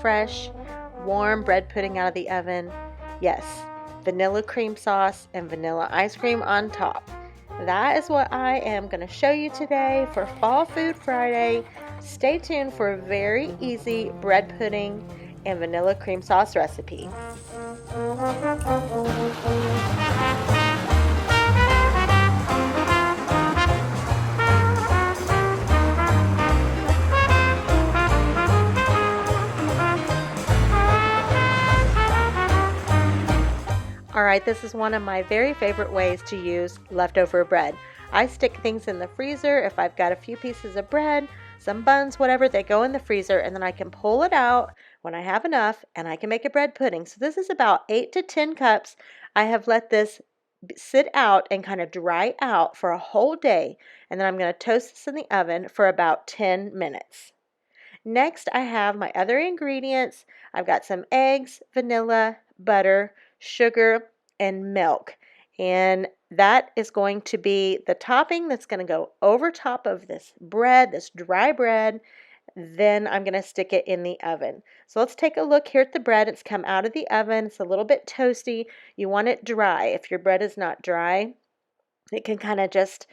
fresh, warm bread pudding out of the oven. Yes, vanilla cream sauce and vanilla ice cream on top. That is what I am going to show you today for Fall Food Friday. Stay tuned for a very easy bread pudding and vanilla cream sauce recipe. Alright, this is one of my very favorite ways to use leftover bread. I stick things in the freezer. If I've got a few pieces of bread, some buns, whatever, they go in the freezer, and then I can pull it out when I have enough and I can make a bread pudding. So this is about 8 to 10 cups. I have let this sit out and kind of dry out for a whole day, and then I'm going to toast this in the oven for about 10 minutes. Next, I have my other ingredients. I've got some eggs, vanilla, butter, sugar, and milk. And that is going to be the topping that's going to go over top of this bread, this dry bread. Then I'm going to stick it in the oven. So let's take a look here at the bread. It's come out of the oven. It's a little bit toasty. You want it dry. If your bread is not dry, it can kind of just,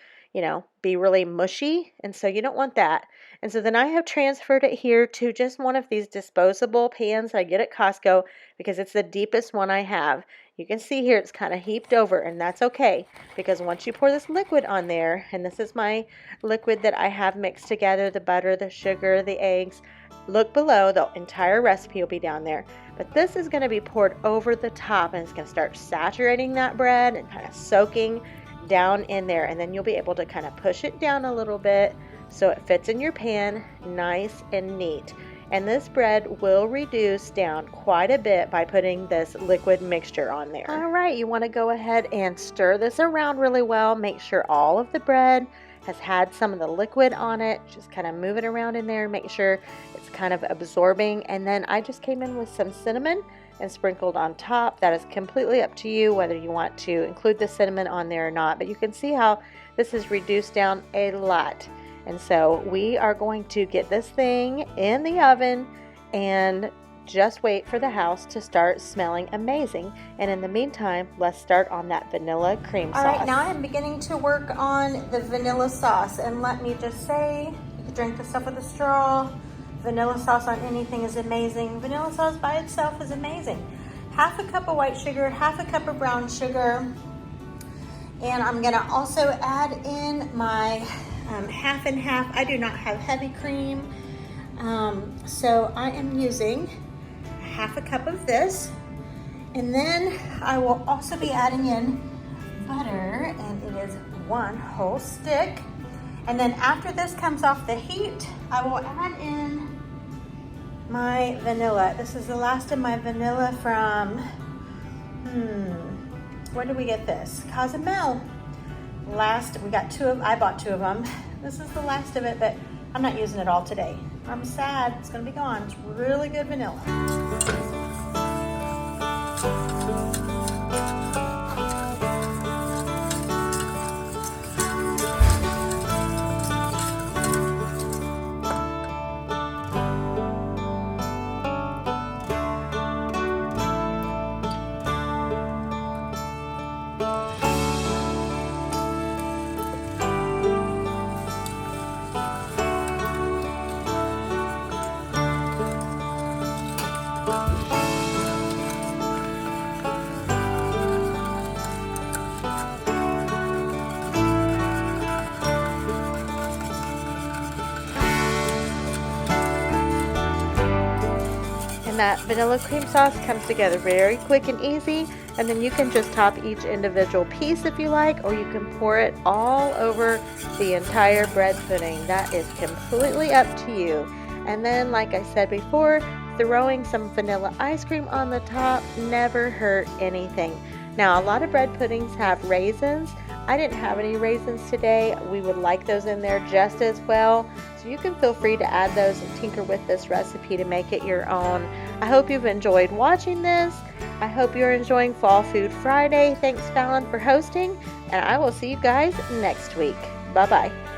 be really mushy. And so you don't want that. And so then I have transferred it here to just one of these disposable pans I get at Costco because it's the deepest one I have. You can see here it's kind of heaped over, and that's okay because once you pour this liquid on there, and this is my liquid that I have mixed together, the butter, the sugar, the eggs, look below, the entire recipe will be down there. But this is going to be poured over the top, and it's going to start saturating that bread and kind of soaking down in there, and then you'll be able to kind of push it down a little bit so it fits in your pan nice and neat. And this bread will reduce down quite a bit by putting this liquid mixture on there. All right, you want to go ahead and stir this around really well. Make sure all of the bread has had some of the liquid on it. Just kind of move it around in there, make sure it's kind of absorbing. And then I just came in with some cinnamon and sprinkled on top. That is completely up to you whether you want to include the cinnamon on there or not, but you can see how this is reduced down a lot. And so we are going to get this thing in the oven and just wait for the house to start smelling amazing. And in the meantime, let's start on that vanilla cream sauce. All right, now I'm beginning to work on the vanilla sauce, and let me just say, you can drink this stuff with a straw. Vanilla sauce on anything is amazing. Vanilla sauce by itself is amazing. Half a cup of white sugar, half a cup of brown sugar. And I'm gonna also add in my half and half. I do not have heavy cream. So I am using half a cup of this. And then I will also be adding in butter, and it is 1 whole stick. And then after this comes off the heat, I will add in my vanilla. This is the last of my vanilla from, where did we get this? Cozumel. We got 2 of, I bought 2 of them. This is the last of it, but I'm not using it all today. I'm sad, it's gonna be gone. It's really good vanilla. And that vanilla cream sauce comes together very quick and easy, and then you can just top each individual piece if you like, or you can pour it all over the entire bread pudding. That is completely up to you. And then, like I said before, throwing some vanilla ice cream on the top never hurt anything. Now, a lot of bread puddings have raisins. I didn't have any raisins today. We would like those in there just as well. So you can feel free to add those and tinker with this recipe to make it your own. I hope you've enjoyed watching this. I hope you're enjoying Fall Food Friday. Thanks, Fallon, for hosting, and I will see you guys next week. Bye-bye.